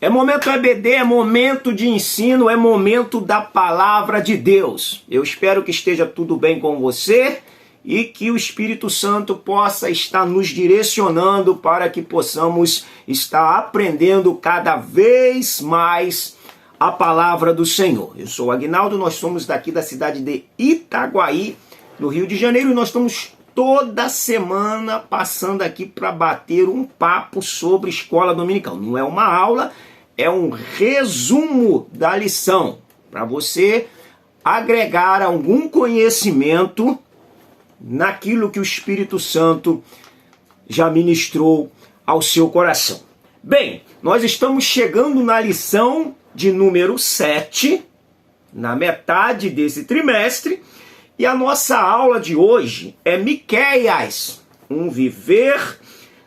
É momento EBD, é momento de ensino, é momento da palavra de Deus. Eu espero que esteja tudo bem com você e que o Espírito Santo possa estar nos direcionando para que possamos estar aprendendo cada vez mais a palavra do Senhor. Eu sou o Aguinaldo, nós somos daqui da cidade de Itaguaí, no Rio de Janeiro, e nós estamos toda semana passando aqui para bater um papo sobre escola dominical. Não é uma aula, é um resumo da lição, para você agregar algum conhecimento naquilo que o Espírito Santo já ministrou ao seu coração. Bem, nós estamos chegando na lição de número 7, na metade desse trimestre, e a nossa aula de hoje é Miqueias, um viver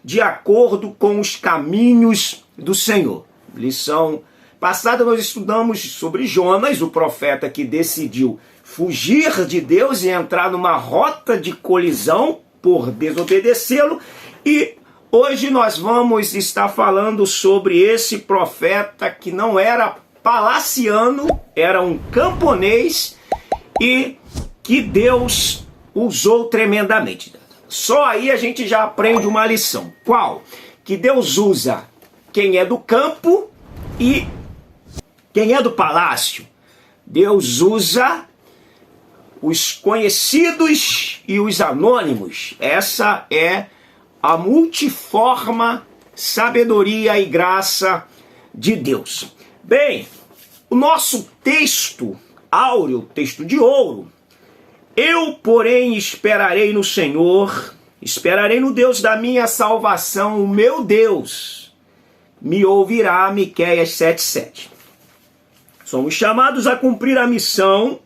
de acordo com os caminhos do Senhor. Lição passada nós estudamos sobre Jonas, o profeta que decidiu fugir de Deus e entrar numa rota de colisão por desobedecê-lo, e hoje nós vamos estar falando sobre esse profeta que não era palaciano, era um camponês e que Deus usou tremendamente. Só aí a gente já aprende uma lição. Qual? Que Deus usa quem é do campo e quem é do palácio. Deus usa os conhecidos e os anônimos. Essa é a multiforme sabedoria e graça de Deus. Bem, o nosso texto áureo, texto de ouro: eu, porém, esperarei no Senhor, esperarei no Deus da minha salvação, o meu Deus me ouvirá. Miqueias 7:7. Somos chamados a cumprir a missão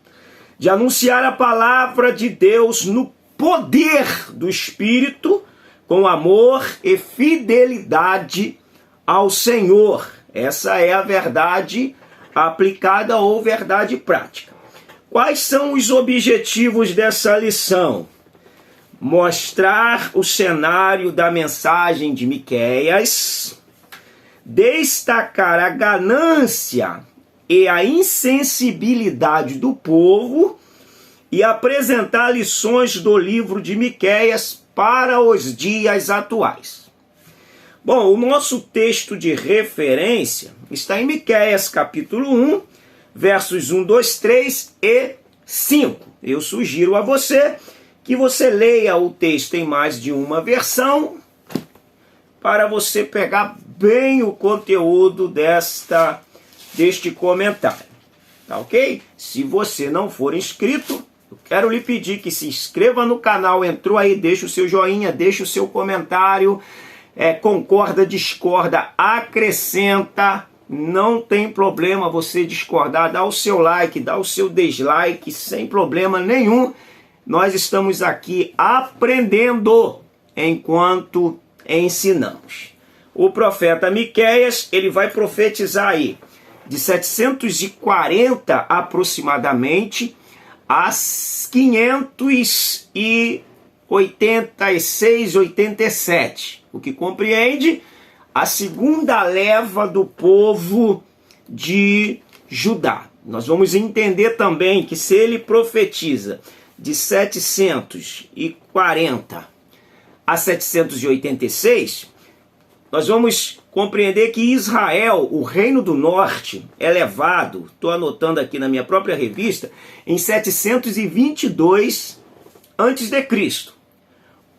de anunciar a palavra de Deus no poder do Espírito, com amor e fidelidade ao Senhor. Essa é a verdade aplicada ou verdade prática. Quais são os objetivos dessa lição? Mostrar o cenário da mensagem de Miqueias, destacar a ganância e a insensibilidade do povo e apresentar lições do livro de Miqueias para os dias atuais. Bom, o nosso texto de referência está em Miqueias capítulo 1, versos 1, 2, 3 e 5. Eu sugiro a você que você leia o texto em mais de uma versão para você pegar bem o conteúdo deste comentário. Tá ok? Se você não for inscrito, eu quero lhe pedir que se inscreva no canal. Entrou aí, deixa o seu joinha, deixa o seu comentário. Concorda, discorda, acrescenta. Não tem problema você discordar, dá o seu like, dá o seu dislike, sem problema nenhum. Nós estamos aqui aprendendo enquanto ensinamos. O profeta Miqueias, ele vai profetizar aí de 740 aproximadamente a 586, 87, o que compreende a segunda leva do povo de Judá. Nós vamos entender também que se ele profetiza de 740 a 786, nós vamos compreender que Israel, o reino do norte, é levado, estou anotando aqui na minha própria revista, em 722 a.C.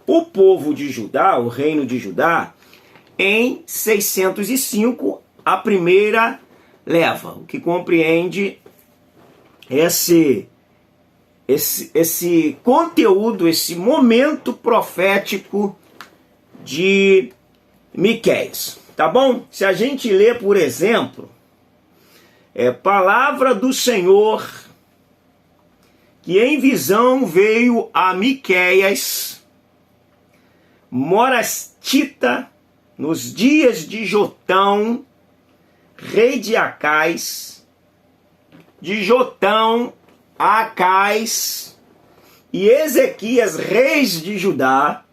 O povo de Judá, o reino de Judá, em 605, a primeira leva, o que compreende esse conteúdo, esse momento profético de Miqueias. Tá bom? Se a gente lê, por exemplo, palavra do Senhor, que em visão veio a Miqueias, morastita, nos dias de Jotão, rei de Acais, de Jotão a Acais e Ezequias, reis de Judá,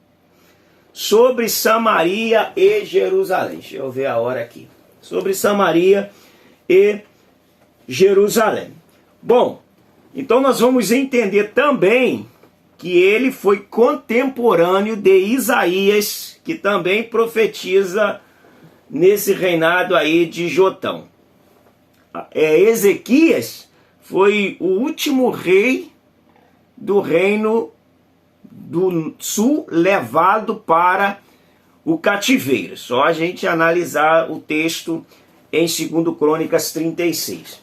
sobre Samaria e Jerusalém. Deixa eu ver a hora aqui. sobre Samaria e Jerusalém. Bom, então nós vamos entender também que ele foi contemporâneo de Isaías, que também profetiza nesse reinado aí de Jotão. Ezequias foi o último rei do reino do sul levado para o cativeiro. Só a gente analisar o texto em 2 Crônicas 36.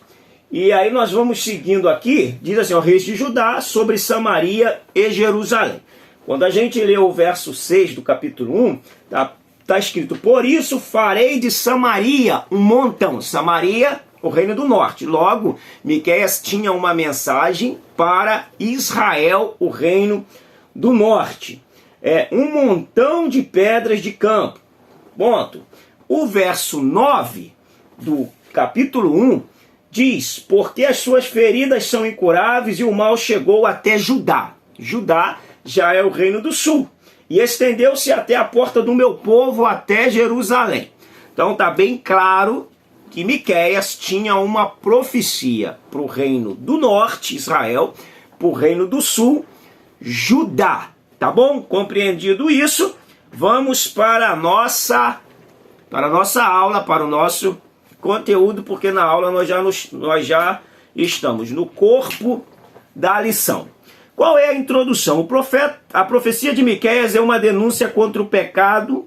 E aí nós vamos seguindo aqui, diz assim, ó, reis de Judá sobre Samaria e Jerusalém. Quando a gente lê o verso 6 do capítulo 1, tá escrito, por isso farei de Samaria um montão. Samaria, o reino do norte. Logo, Miqueias tinha uma mensagem para Israel, o reino do norte. Um montão de pedras de campo. Ponto. O verso 9 do capítulo 1 diz, porque as suas feridas são incuráveis e o mal chegou até Judá. Judá já é o reino do sul. E estendeu-se até a porta do meu povo, até Jerusalém. Então está bem claro que Miqueias tinha uma profecia para o reino do norte, Israel, para o reino do sul, Judá. Tá bom? Compreendido isso, vamos para a nossa aula, para o nosso conteúdo, porque na aula nós já estamos no corpo da lição. Qual é a introdução? A profecia de Miqueias é uma denúncia contra o pecado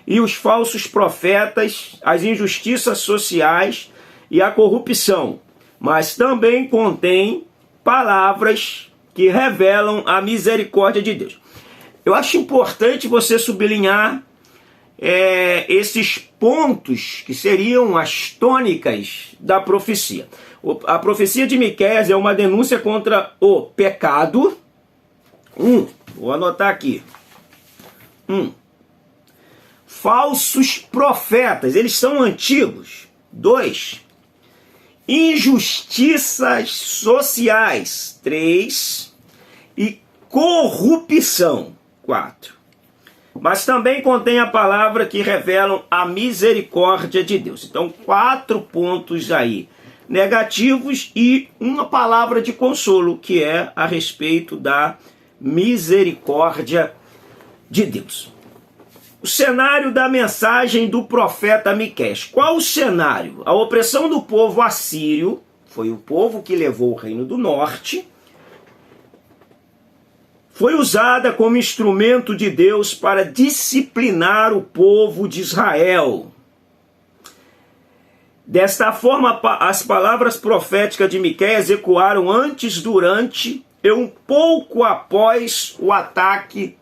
e os falsos profetas, as injustiças sociais e a corrupção, mas também contém palavras que revelam a misericórdia de Deus. Eu acho importante você sublinhar esses pontos que seriam as tônicas da profecia. A profecia de Miqueias é uma denúncia contra o pecado. Vou anotar aqui. Falsos profetas, eles são antigos. 2. Injustiças sociais. 3. E corrupção. 4. Mas também contém a palavra que revelam a misericórdia de Deus. Então, 4 pontos aí negativos e uma palavra de consolo, que é a respeito da misericórdia de Deus. O cenário da mensagem do profeta Miqueias. Qual o cenário? A opressão do povo assírio, foi o povo que levou o reino do norte, foi usada como instrumento de Deus para disciplinar o povo de Israel. Desta forma, as palavras proféticas de Miqueias ecoaram antes, durante e um pouco após o ataque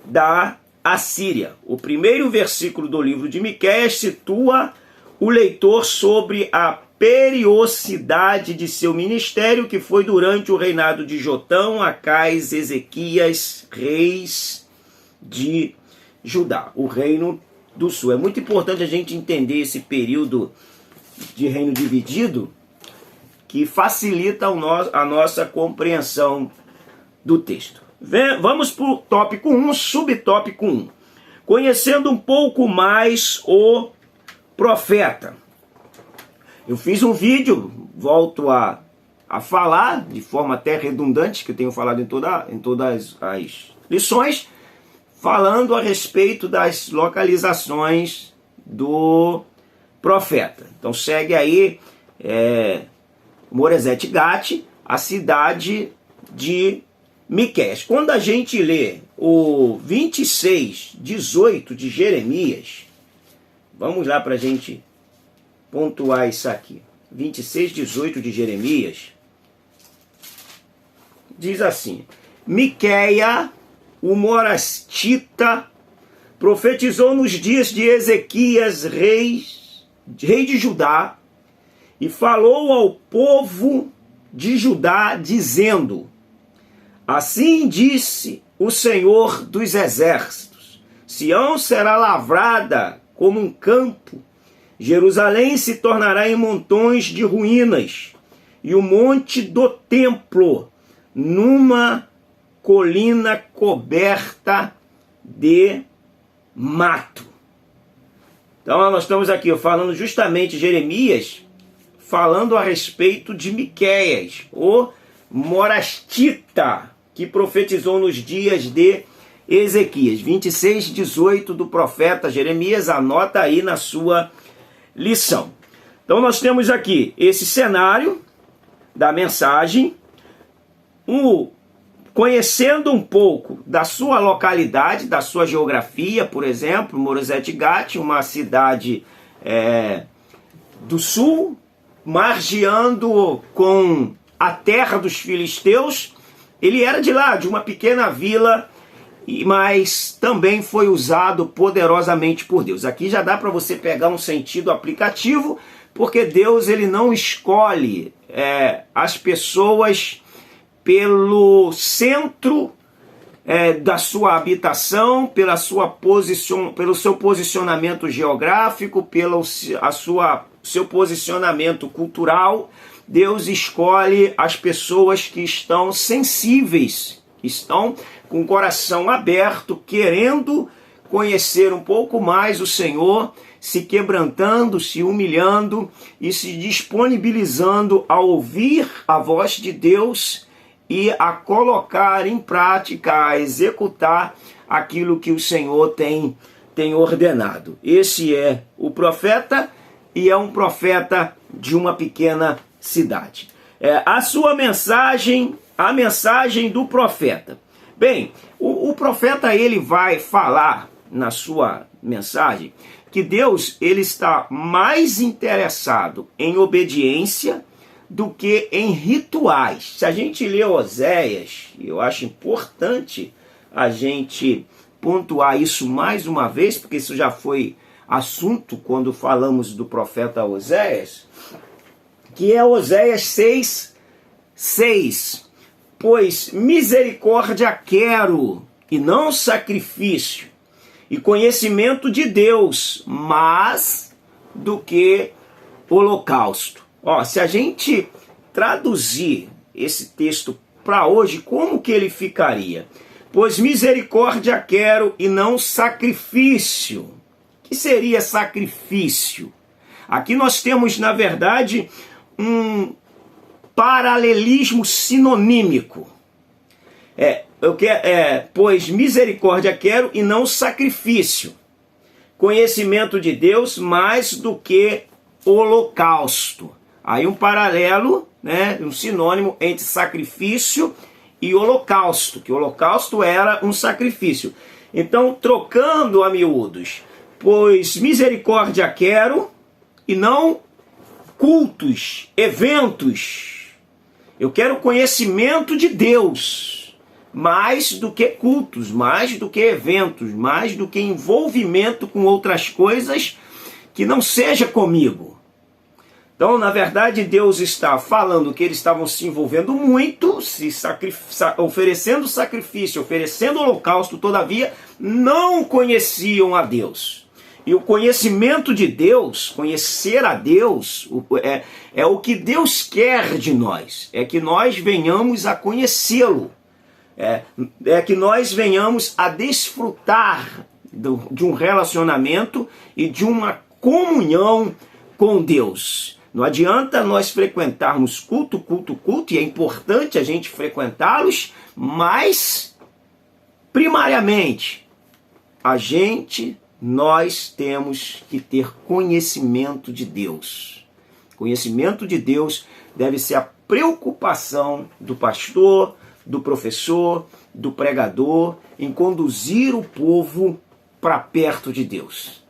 da Assíria. O primeiro versículo do livro de Miqueias situa o leitor sobre a periodicidade de seu ministério, que foi durante o reinado de Jotão, Acais, Ezequias, reis de Judá, o reino do sul. É muito importante a gente entender esse período de reino dividido, que facilita a nossa compreensão do texto. Vamos para o tópico 1, subtópico 1. Conhecendo um pouco mais o profeta. Eu fiz um vídeo, volto a falar, de forma até redundante, que eu tenho falado em todas as lições, falando a respeito das localizações do profeta. Então segue aí Moresete Gate, a cidade de Miqueias. Quando a gente lê o 26:18 de Jeremias, vamos lá para a gente pontuar isso aqui. 26:18 de Jeremias diz assim: Miqueia, o morastita, profetizou nos dias de Ezequias, rei de Judá, e falou ao povo de Judá, dizendo: assim disse o Senhor dos exércitos, Sião será lavrada como um campo, Jerusalém se tornará em montões de ruínas, e o monte do templo numa colina coberta de mato. Então nós estamos aqui falando justamente Jeremias, falando a respeito de Miqueias, o morastita, que profetizou nos dias de Ezequias. 26:18 do profeta Jeremias, anota aí na sua lição. Então nós temos aqui esse cenário da mensagem, conhecendo um pouco da sua localidade, da sua geografia, por exemplo, Moresete Gat, uma cidade do sul, margeando com a terra dos filisteus. Ele era de lá, de uma pequena vila, mas também foi usado poderosamente por Deus. Aqui já dá para você pegar um sentido aplicativo, porque Deus ele não escolhe as pessoas pelo centro da sua habitação, pelo seu posicionamento geográfico, pelo seu posicionamento cultural. Deus escolhe as pessoas que estão sensíveis, que estão com o coração aberto, querendo conhecer um pouco mais o Senhor, se quebrantando, se humilhando e se disponibilizando a ouvir a voz de Deus e a colocar em prática, a executar aquilo que o Senhor tem ordenado. Esse é o profeta, e é um profeta de uma pequena cidade. A sua mensagem, a mensagem do profeta. Bem, o profeta ele vai falar na sua mensagem que Deus ele está mais interessado em obediência do que em rituais. Se a gente lê Oséias, eu acho importante a gente pontuar isso mais uma vez, porque isso já foi assunto quando falamos do profeta Oséias, que é Oséias 6:6. Pois misericórdia quero, e não sacrifício, e conhecimento de Deus, mais do que holocausto. Se a gente traduzir esse texto para hoje, como que ele ficaria? Pois misericórdia quero e não sacrifício. O que seria sacrifício? Aqui nós temos, na verdade, um paralelismo sinonímico. Pois misericórdia quero e não sacrifício. Conhecimento de Deus mais do que holocausto. Aí um paralelo, um sinônimo entre sacrifício e holocausto, que o holocausto era um sacrifício. Então, trocando a miúdos, pois misericórdia quero e não cultos, eventos. Eu quero conhecimento de Deus, mais do que cultos, mais do que eventos, mais do que envolvimento com outras coisas que não seja comigo. Então, na verdade, Deus está falando que eles estavam se envolvendo muito, oferecendo sacrifício, oferecendo holocausto, todavia não conheciam a Deus. E o conhecimento de Deus, conhecer a Deus, é o que Deus quer de nós, é que nós venhamos a conhecê-lo, é que nós venhamos a desfrutar de um relacionamento e de uma comunhão com Deus. Não adianta nós frequentarmos culto, e é importante a gente frequentá-los, mas, primariamente, nós temos que ter conhecimento de Deus. Conhecimento de Deus deve ser a preocupação do pastor, do professor, do pregador, em conduzir o povo para perto de Deus.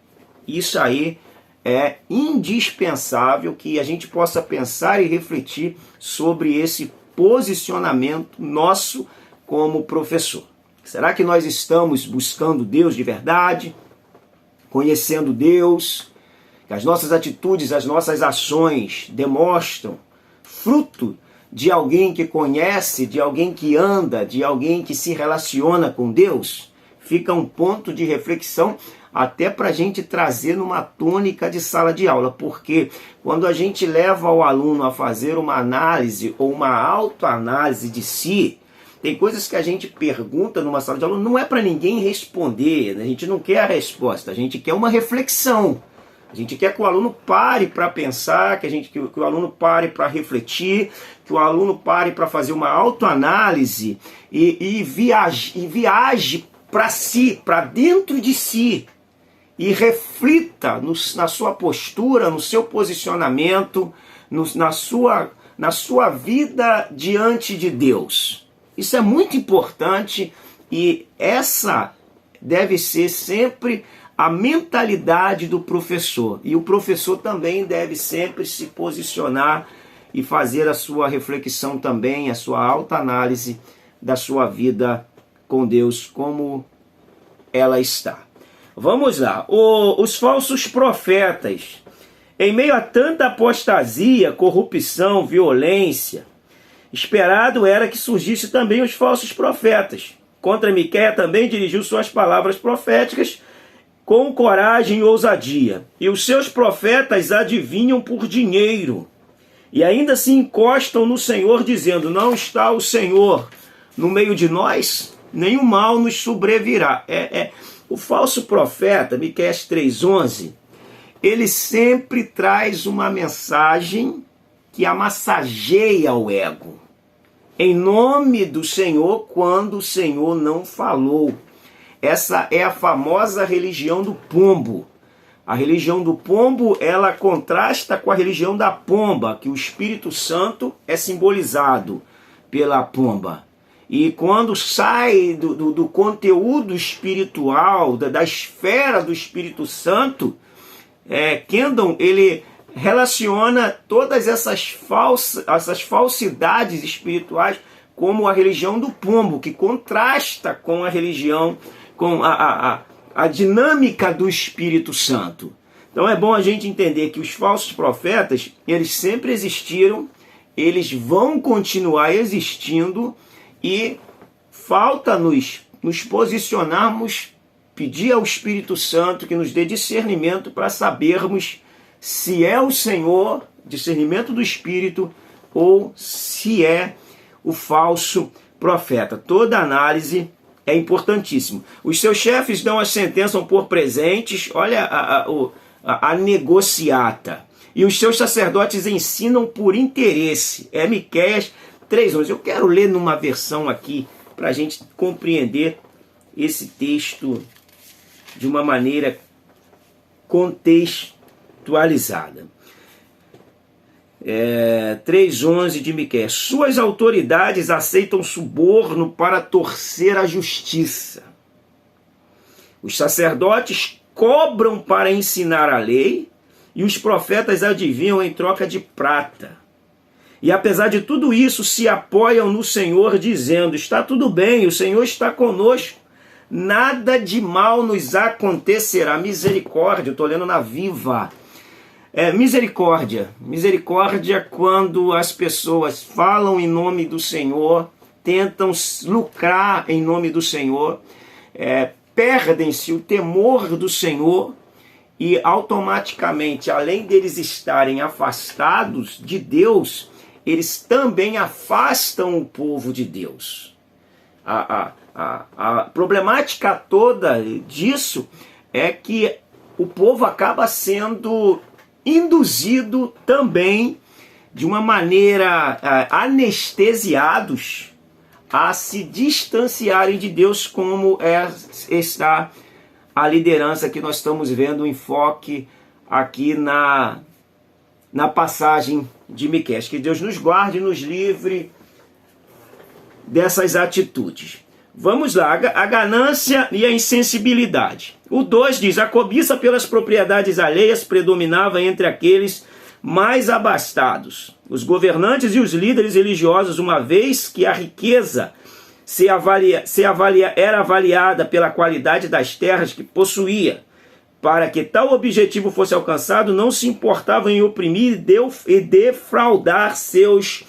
Isso aí é indispensável que a gente possa pensar e refletir sobre esse posicionamento nosso como professor. Será que nós estamos buscando Deus de verdade? Conhecendo Deus? Que as nossas atitudes, as nossas ações demonstram fruto de alguém que conhece, de alguém que anda, de alguém que se relaciona com Deus? Fica um ponto de reflexão até para a gente trazer numa tônica de sala de aula, porque quando a gente leva o aluno a fazer uma análise ou uma autoanálise de si, tem coisas que a gente pergunta numa sala de aula, não é para ninguém responder, a gente não quer a resposta, a gente quer uma reflexão. A gente quer que o aluno pare para pensar, que o aluno pare para refletir, que o aluno pare para fazer uma autoanálise e viaje para si, para dentro de si, e reflita na sua postura, no seu posicionamento, na sua vida diante de Deus. Isso é muito importante e essa deve ser sempre a mentalidade do professor. E o professor também deve sempre se posicionar e fazer a sua reflexão também, a sua autoanálise da sua vida com Deus, como ela está. Vamos lá. Os falsos profetas. Em meio a tanta apostasia, corrupção, violência, esperado era que surgisse também os falsos profetas. Contra Miquéia também dirigiu suas palavras proféticas com coragem e ousadia. E os seus profetas adivinham por dinheiro. E ainda se encostam no Senhor, dizendo: não está o Senhor no meio de nós, nenhum mal nos sobrevirá. O falso profeta, Miqueias 3,11, ele sempre traz uma mensagem que amassageia o ego. Em nome do Senhor, quando o Senhor não falou. Essa é a famosa religião do pombo. A religião do pombo, ela contrasta com a religião da pomba, que o Espírito Santo é simbolizado pela pomba. E quando sai do conteúdo espiritual, da esfera do Espírito Santo, Kendall, ele relaciona todas essas falsidades espirituais como a religião do pombo, que contrasta com a religião, com a dinâmica do Espírito Santo. Então é bom a gente entender que os falsos profetas, eles sempre existiram, eles vão continuar existindo e falta nos posicionarmos, pedir ao Espírito Santo que nos dê discernimento para sabermos se é o Senhor, discernimento do Espírito, ou se é o falso profeta. Toda análise é importantíssimo. Os seus chefes dão a sentença por presentes, olha a negociata. E os seus sacerdotes ensinam por interesse. É Miqueias 3,11. Eu quero ler numa versão aqui para a gente compreender esse texto de uma maneira contextualizada. 3,11 de Miqueias. Suas autoridades aceitam suborno para torcer a justiça. Os sacerdotes cobram para ensinar a lei e os profetas adivinham em troca de prata. E apesar de tudo isso, se apoiam no Senhor, dizendo: está tudo bem, o Senhor está conosco, nada de mal nos acontecerá. Misericórdia, eu estou lendo na Viva. Misericórdia quando as pessoas falam em nome do Senhor, tentam lucrar em nome do Senhor, perdem-se o temor do Senhor e automaticamente, além deles estarem afastados de Deus, eles também afastam o povo de Deus. A problemática toda disso é que o povo acaba sendo induzido também de uma maneira anestesiados a se distanciarem de Deus, como está a liderança que nós estamos vendo, o enfoque aqui na passagem de Miqueias. Que Deus nos guarde e nos livre dessas atitudes. Vamos lá, a ganância e a insensibilidade. O 2 diz: a cobiça pelas propriedades alheias predominava entre aqueles mais abastados. Os governantes e os líderes religiosos, uma vez que a riqueza era avaliada pela qualidade das terras que possuía, para que tal objetivo fosse alcançado, não se importavam em oprimir e defraudar seus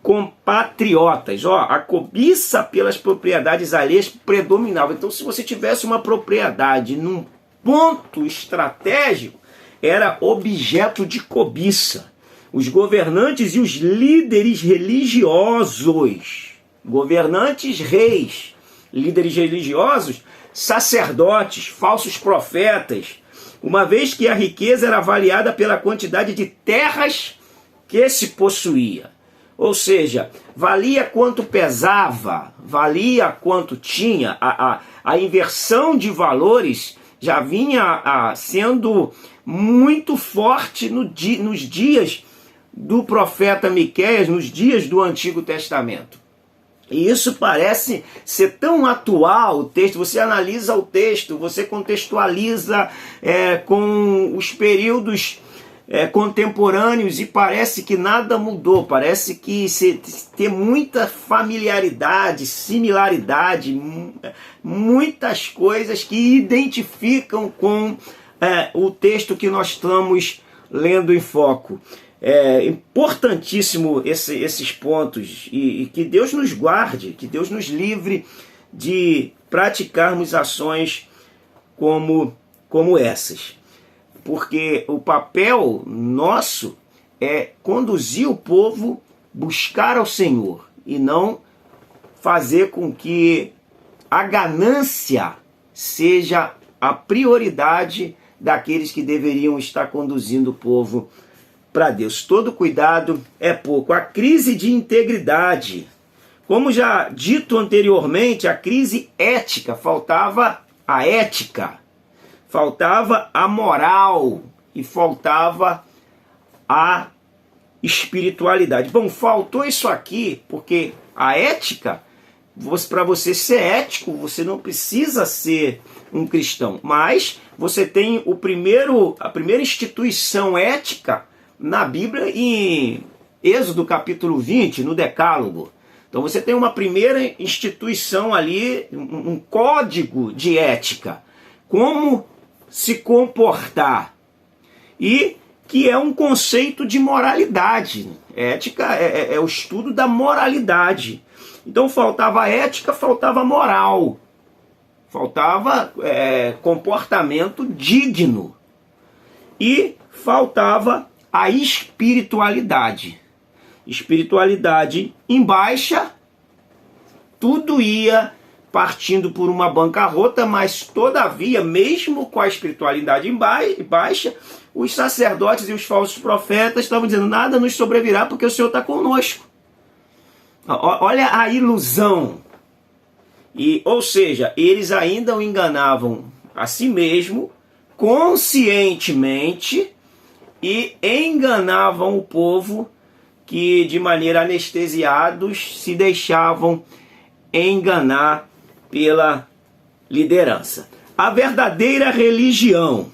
compatriotas. A cobiça pelas propriedades alheias predominava. Então, se você tivesse uma propriedade num ponto estratégico, era objeto de cobiça. Os governantes e os líderes religiosos, governantes, reis, líderes religiosos, sacerdotes, falsos profetas, uma vez que a riqueza era avaliada pela quantidade de terras que se possuía. Ou seja, valia quanto pesava, valia quanto tinha. A inversão de valores já vinha sendo muito forte nos dias do profeta Miqueias, nos dias do Antigo Testamento. E isso parece ser tão atual, o texto, você analisa o texto, você contextualiza com os períodos contemporâneos e parece que nada mudou, parece que tem muita familiaridade, similaridade, muitas coisas que identificam com o texto que nós estamos lendo em foco. É importantíssimo esses pontos e que Deus nos guarde, que Deus nos livre de praticarmos ações como essas. Porque o papel nosso é conduzir o povo a buscar ao Senhor e não fazer com que a ganância seja a prioridade daqueles que deveriam estar conduzindo o povo para Deus. Todo cuidado é pouco. A crise de integridade. Como já dito anteriormente, a crise ética, faltava a ética, faltava a moral e faltava a espiritualidade. Bom, faltou isso aqui porque a ética, para você ser ético, você não precisa ser um cristão, mas você tem a primeira instituição ética na Bíblia, em Êxodo capítulo 20, no Decálogo. Então você tem uma primeira instituição ali, um código de ética, como se comportar, e que é um conceito de moralidade. Ética é o estudo da moralidade. Então faltava ética, faltava moral, faltava comportamento digno e faltava a espiritualidade. Espiritualidade em baixa, tudo ia partindo por uma bancarrota, mas todavia, mesmo com a espiritualidade em baixa, os sacerdotes e os falsos profetas estavam dizendo: nada nos sobrevirá porque o Senhor está conosco. Olha a ilusão. Ou seja, eles ainda o enganavam a si mesmo, conscientemente, e enganavam o povo que, de maneira anestesiados, se deixavam enganar pela liderança. A verdadeira religião.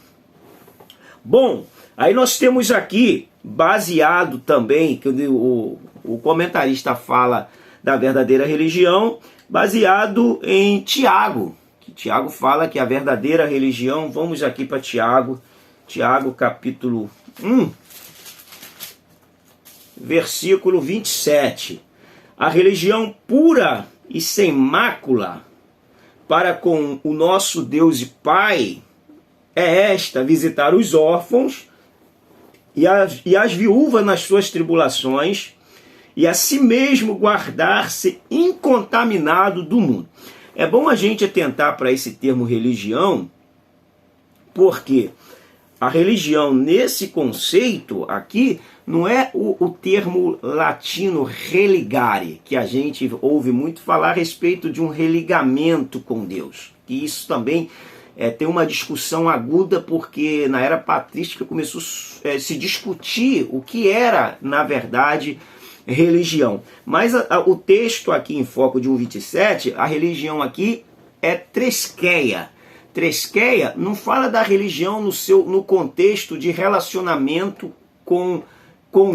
Bom, aí nós temos aqui, baseado também, que o comentarista fala da verdadeira religião, baseado em Tiago. Tiago fala que a verdadeira religião, vamos aqui para Tiago capítulo 1, versículo 27. A religião pura e sem mácula para com o nosso Deus e Pai é esta: visitar os órfãos e as viúvas nas suas tribulações, e a si mesmo guardar-se incontaminado do mundo. É bom a gente atentar para esse termo religião, porque a religião, nesse conceito aqui, não é o termo latino religare, que a gente ouve muito falar a respeito de um religamento com Deus. E isso também tem uma discussão aguda, porque na era patrística começou a se discutir o que era, na verdade, religião. Mas o texto aqui em foco de 1,27, a religião aqui é tresqueia. Tresqueia não fala da religião no contexto de relacionamento com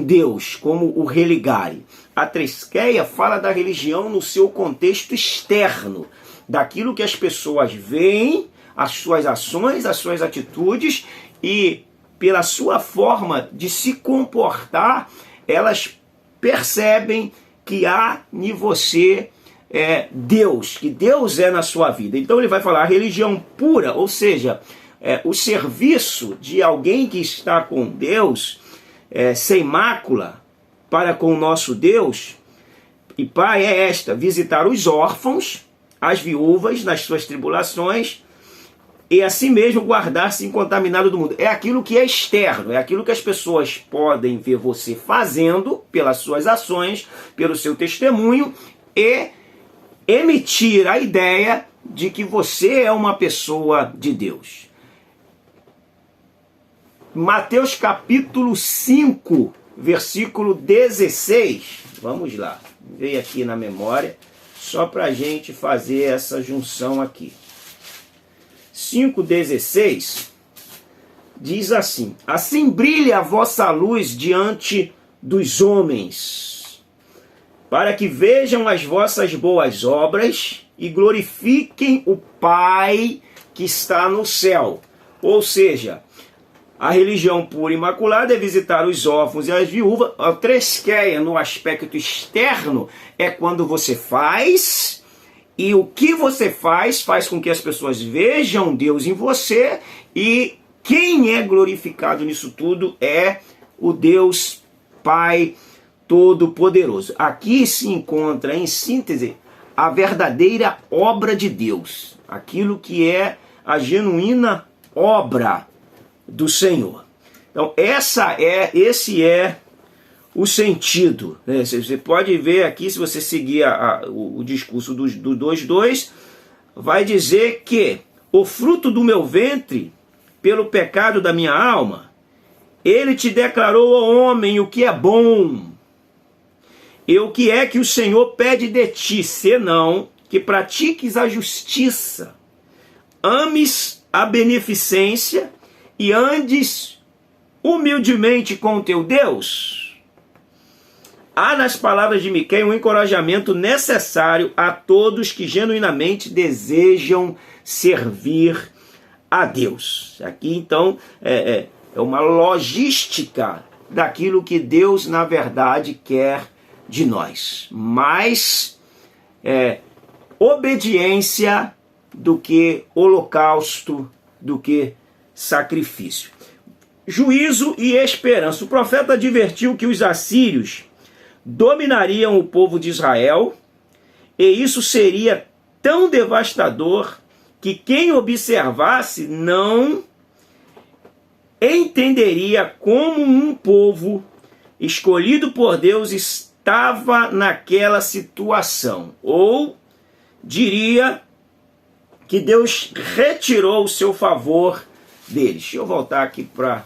Deus, como o religare. A tresqueia fala da religião no seu contexto externo, daquilo que as pessoas veem, as suas ações, as suas atitudes, e pela sua forma de se comportar, elas percebem que há em você Deus, que Deus é na sua vida. Então ele vai falar a religião pura, ou seja, o serviço de alguém que está com Deus, sem mácula, para com o nosso Deus e Pai, é esta: visitar os órfãos, as viúvas nas suas tribulações, e assim mesmo guardar-se incontaminado do mundo. É aquilo que é externo, é aquilo que as pessoas podem ver você fazendo pelas suas ações, pelo seu testemunho, e emitir a ideia de que você é uma pessoa de Deus. Mateus capítulo 5, versículo 16. Vamos lá, veio aqui na memória, só para a gente fazer essa junção aqui. 5,16 diz assim: assim brilhe a vossa luz diante dos homens, para que vejam as vossas boas obras e glorifiquem o Pai que está no céu. Ou seja, a religião pura e imaculada é visitar os órfãos e as viúvas. A tresqueia, no aspecto externo, é quando você faz, e o que você faz com que as pessoas vejam Deus em você, e quem é glorificado nisso tudo é o Deus Pai Todo-Poderoso. Aqui se encontra, em síntese, a verdadeira obra de Deus, aquilo que é a genuína obra do Senhor. Então esse é o sentido, né? Você pode ver aqui, se você seguir o discurso do 2:2, vai dizer que o fruto do meu ventre, pelo pecado da minha alma, ele te declarou, ó homem, o que é bom. E o que é que o Senhor pede de ti, senão que pratiques a justiça, ames a beneficência e andes humildemente com o teu Deus? Há nas palavras de Miqueias um encorajamento necessário a todos que genuinamente desejam servir a Deus. Aqui então é uma logística daquilo que Deus na verdade quer de nós. Mais obediência do que holocausto, do que sacrifício. Juízo e esperança. O profeta advertiu que os assírios dominariam o povo de Israel, e isso seria tão devastador que quem observasse não entenderia como um povo escolhido por Deus estava naquela situação, ou diria que Deus retirou o seu favor deles. Deixa eu voltar aqui para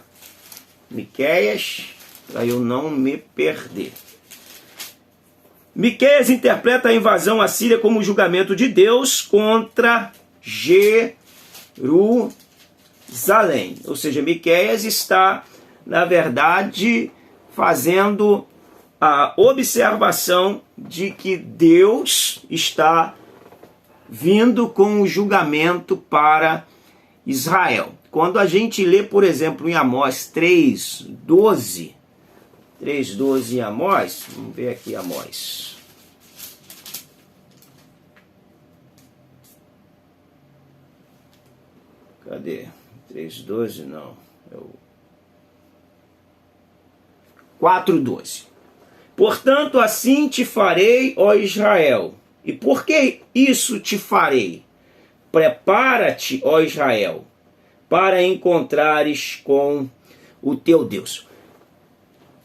Miqueias, para eu não me perder. Miqueias interpreta a invasão assíria como julgamento de Deus contra Jerusalém. Ou seja, Miqueias está, na verdade, fazendo a observação de que Deus está vindo com o julgamento para Israel. Quando a gente lê, por exemplo, em Amós 3:12 em Amós, vamos ver aqui Amós. Cadê? 3:12 não. É o 4:12. Portanto, assim te farei, ó Israel. E por que isso te farei? Prepara-te, ó Israel, para encontrares com o teu Deus.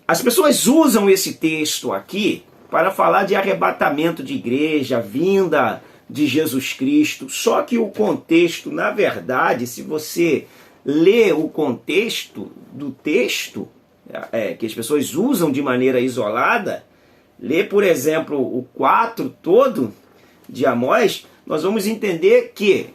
As pessoas usam esse texto aqui para falar de arrebatamento de igreja, vinda de Jesus Cristo. Só que o contexto, na verdade, se você lê o contexto do texto, que as pessoas usam de maneira isolada, lê, por exemplo, o 4 todo de Amós, nós vamos entender que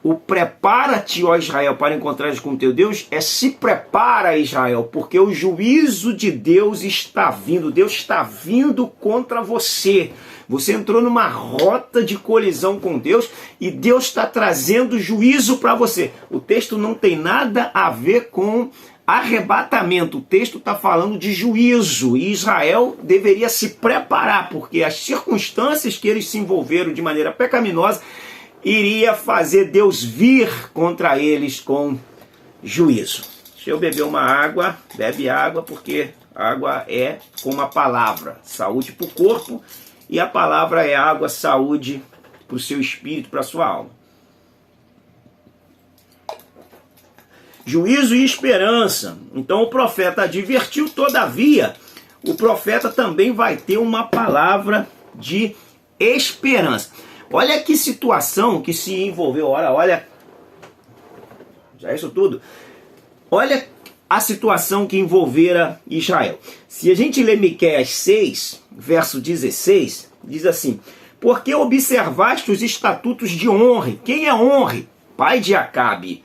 o prepara-te, ó Israel, para encontrares com o teu Deus, se prepara, Israel, porque o juízo de Deus está vindo. Deus está vindo contra você. Você entrou numa rota de colisão com Deus e Deus está trazendo juízo para você. O texto não tem nada a ver com arrebatamento. O texto está falando de juízo e Israel deveria se preparar, porque as circunstâncias que eles se envolveram de maneira pecaminosa iria fazer Deus vir contra eles com juízo. Deixa eu beber uma água, bebe água, porque água é como a palavra, saúde para o corpo, e a palavra é água, saúde para o seu espírito, para a sua alma. juízo e esperança. Então o profeta advertiu, todavia, o profeta também vai ter uma palavra de esperança. Olha que situação que se envolveu, olha, já é isso tudo. Olha a situação que envolvera Israel. Se a gente ler Miqueias 6, verso 16, diz assim: porque observaste os estatutos de Onre. Quem é Onre? Pai de Acabe.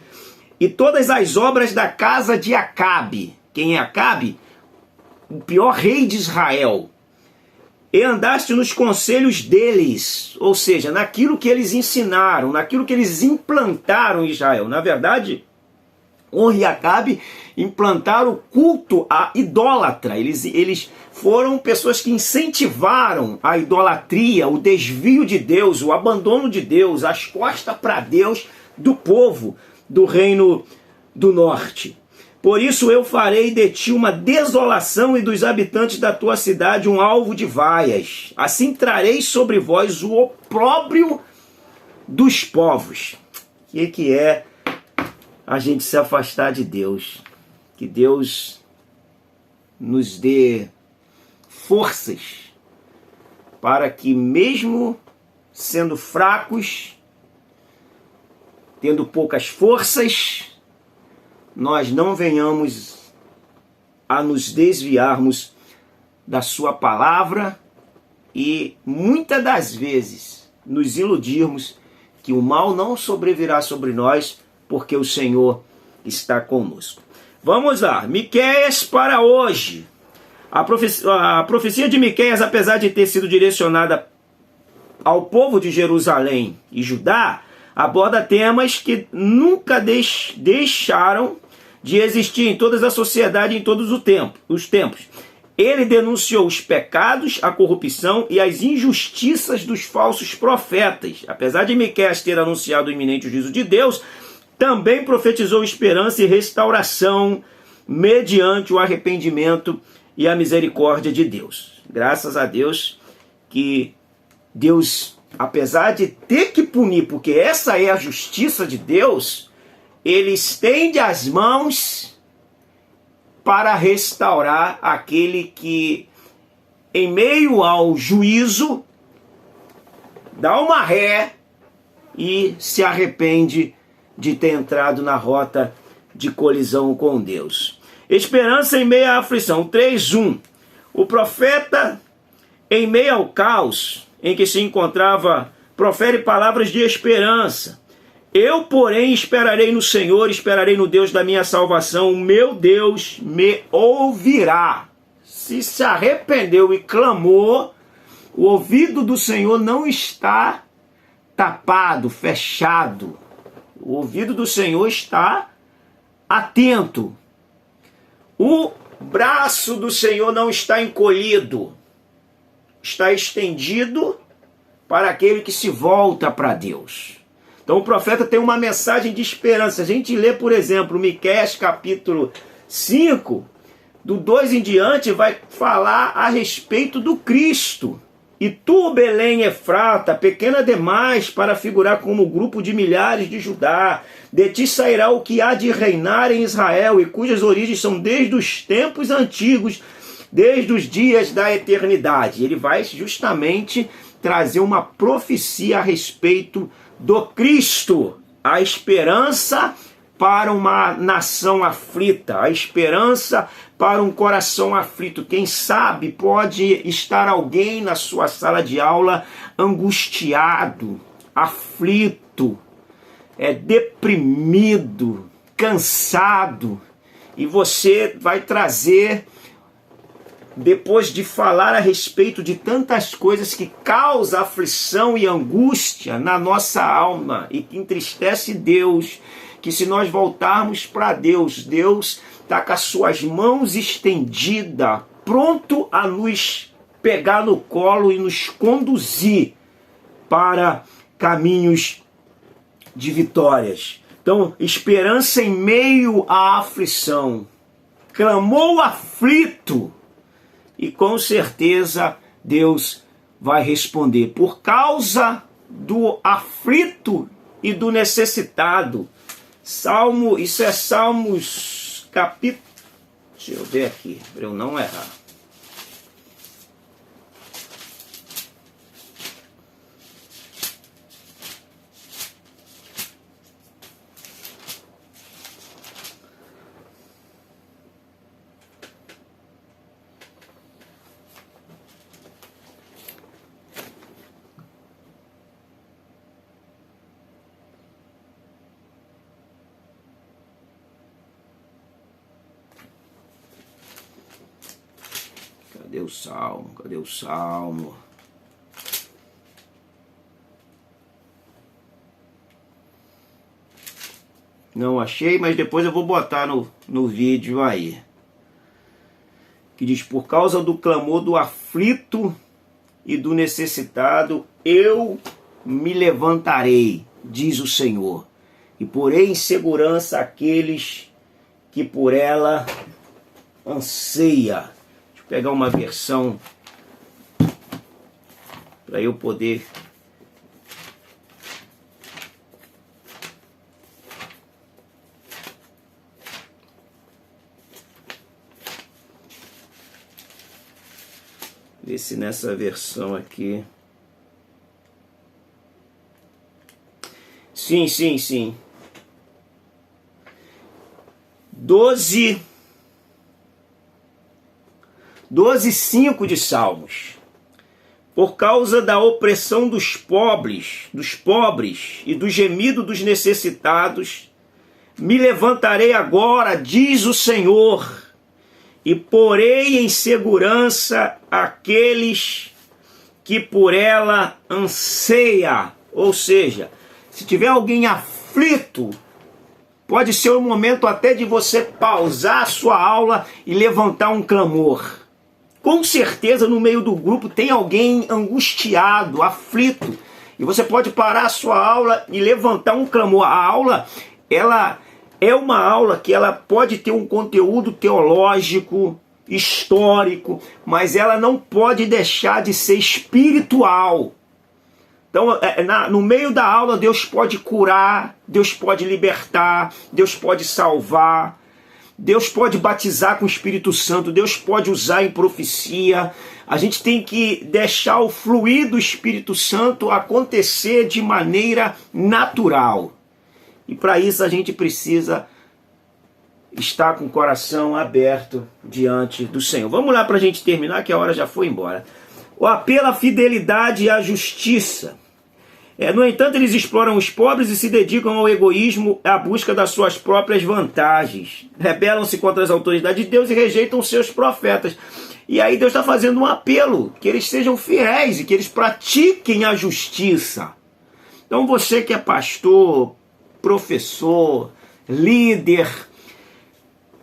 E todas as obras da casa de Acabe. Quem é Acabe? O pior rei de Israel. E andaste nos conselhos deles, ou seja, naquilo que eles ensinaram, naquilo que eles implantaram em Israel. Na verdade, Onre e Acabe implantaram o culto a idólatra. Eles foram pessoas que incentivaram a idolatria, o desvio de Deus, o abandono de Deus, as costas para Deus do povo do reino do norte. Por isso eu farei de ti uma desolação e dos habitantes da tua cidade um alvo de vaias. Assim trarei sobre vós o opróbrio dos povos. O que é a gente se afastar de Deus? Que Deus nos dê forças para que, mesmo sendo fracos, tendo poucas forças, nós não venhamos a nos desviarmos da sua palavra e muitas das vezes nos iludirmos que o mal não sobrevirá sobre nós, porque o Senhor está conosco. Vamos lá, Miqueias para hoje. A profecia de Miqueias, apesar de ter sido direcionada ao povo de Jerusalém e Judá, aborda temas que nunca deixaram de existir em toda a sociedade, em todos os tempos. Ele denunciou os pecados, a corrupção e as injustiças dos falsos profetas. Apesar de Miqueias ter anunciado o iminente juízo de Deus, também profetizou esperança e restauração mediante o arrependimento e a misericórdia de Deus. Graças a Deus que Deus, apesar de ter que punir, porque essa é a justiça de Deus, ele estende as mãos para restaurar aquele que, em meio ao juízo, dá uma ré e se arrepende de ter entrado na rota de colisão com Deus. Esperança em meio à aflição. 3:1. O profeta, em meio ao caos em que se encontrava, profere palavras de esperança. Eu, porém, esperarei no Senhor, esperarei no Deus da minha salvação. O meu Deus me ouvirá. Se arrependeu e clamou, o ouvido do Senhor não está tapado, fechado. O ouvido do Senhor está atento. O braço do Senhor não está encolhido. Está estendido para aquele que se volta para Deus. Então o profeta tem uma mensagem de esperança. A gente lê, por exemplo, Miqueias capítulo 5, do 2 em diante, vai falar a respeito do Cristo. E tu, Belém Efrata, pequena demais para figurar como grupo de milhares de Judá, de ti sairá o que há de reinar em Israel, e cujas origens são desde os tempos antigos, desde os dias da eternidade. Ele vai justamente trazer uma profecia a respeito do Cristo, a esperança para uma nação aflita, a esperança para um coração aflito. Quem sabe pode estar alguém na sua sala de aula angustiado, aflito, deprimido, cansado, e você vai trazer, depois de falar a respeito de tantas coisas que causam aflição e angústia na nossa alma e que entristece Deus, que se nós voltarmos para Deus, Deus está com as suas mãos estendidas, pronto a nos pegar no colo e nos conduzir para caminhos de vitórias. Então, esperança em meio à aflição. Clamou aflito, e com certeza Deus vai responder. Por causa do aflito e do necessitado, Salmo, isso é Salmos capítulo... Deixa eu ver aqui, para eu não errar. Cadê o Salmo? Cadê o Salmo? Não achei, mas depois eu vou botar no vídeo aí. Que diz, por causa do clamor do aflito e do necessitado, eu me levantarei, diz o Senhor, e porei em segurança aqueles que por ela anseia. Deixa eu pegar uma versão para eu poder... ver se nessa versão aqui... Sim. 12:5 de Salmos. Por causa da opressão dos pobres e do gemido dos necessitados, me levantarei agora, diz o Senhor, e porei em segurança aqueles que por ela anseia. Ou seja, se tiver alguém aflito, pode ser o momento até de você pausar a sua aula e levantar um clamor. Com certeza no meio do grupo tem alguém angustiado, aflito, e você pode parar a sua aula e levantar um clamor. A aula, ela é uma aula que ela pode ter um conteúdo teológico, histórico, mas ela não pode deixar de ser espiritual. Então, no meio da aula, Deus pode curar, Deus pode libertar, Deus pode salvar, Deus pode batizar com o Espírito Santo, Deus pode usar em profecia. A gente tem que deixar o fluir do Espírito Santo acontecer de maneira natural. E para isso a gente precisa estar com o coração aberto diante do Senhor. Vamos lá para a gente terminar, que a hora já foi embora. O apelo à fidelidade e à justiça. No entanto, eles exploram os pobres e se dedicam ao egoísmo, à busca das suas próprias vantagens. Rebelam-se contra as autoridades de Deus e rejeitam seus profetas. E aí Deus está fazendo um apelo, que eles sejam fiéis e que eles pratiquem a justiça. Então você que é pastor, professor, líder,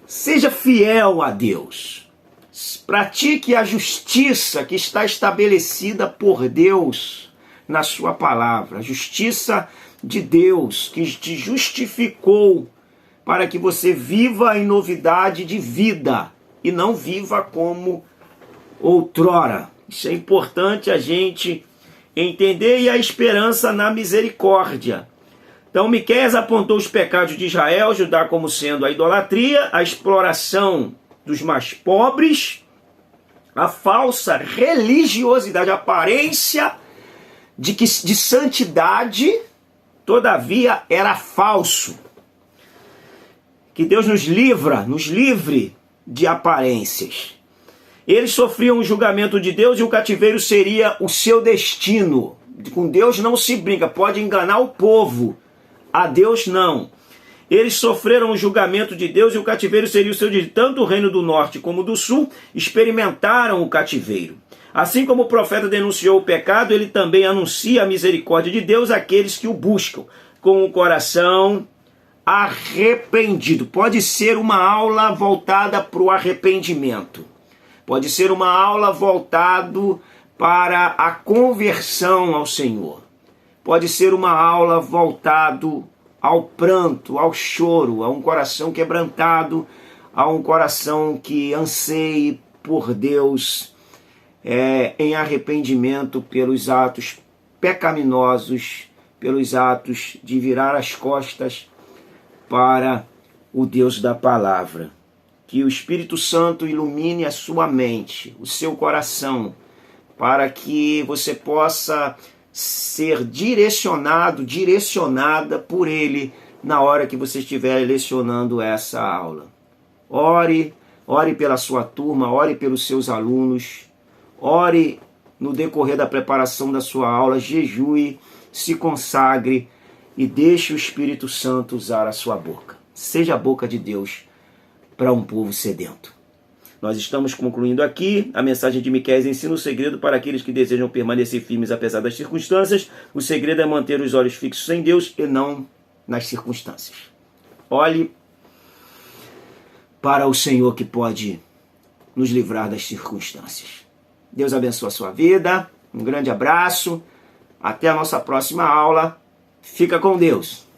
seja fiel a Deus. Pratique a justiça que está estabelecida por Deus na sua palavra. A justiça de Deus que te justificou para que você viva em novidade de vida e não viva como outrora. Isso é importante a gente entender, e a esperança na misericórdia. Então Miqueias apontou os pecados de Israel, Judá, como sendo a idolatria, a exploração dos mais pobres, a falsa religiosidade, a aparência de santidade, todavia era falso. Que Deus nos livre de aparências. Eles sofriam o julgamento de Deus e o cativeiro seria o seu destino. Com Deus não se brinca, pode enganar o povo, a Deus não. Eles sofreram o julgamento de Deus e o cativeiro seria o seu destino. Tanto o reino do norte como do sul experimentaram o cativeiro. Assim como o profeta denunciou o pecado, ele também anuncia a misericórdia de Deus àqueles que o buscam com o coração arrependido. Pode ser uma aula voltada para o arrependimento. Pode ser uma aula voltada para a conversão ao Senhor. Pode ser uma aula voltada ao pranto, ao choro, a um coração quebrantado, a um coração que anseie por Deus, em arrependimento pelos atos pecaminosos, pelos atos de virar as costas para o Deus da palavra. Que o Espírito Santo ilumine a sua mente, o seu coração, para que você possa ser direcionada por Ele na hora que você estiver lecionando essa aula. Ore pela sua turma, ore pelos seus alunos, ore no decorrer da preparação da sua aula, jejue, se consagre e deixe o Espírito Santo usar a sua boca. Seja a boca de Deus para um povo sedento. Nós estamos concluindo aqui. A mensagem de Miqueias ensina o segredo para aqueles que desejam permanecer firmes apesar das circunstâncias. O segredo é manter os olhos fixos em Deus e não nas circunstâncias. Olhe para o Senhor que pode nos livrar das circunstâncias. Deus abençoe a sua vida. Um grande abraço. Até a nossa próxima aula. Fica com Deus.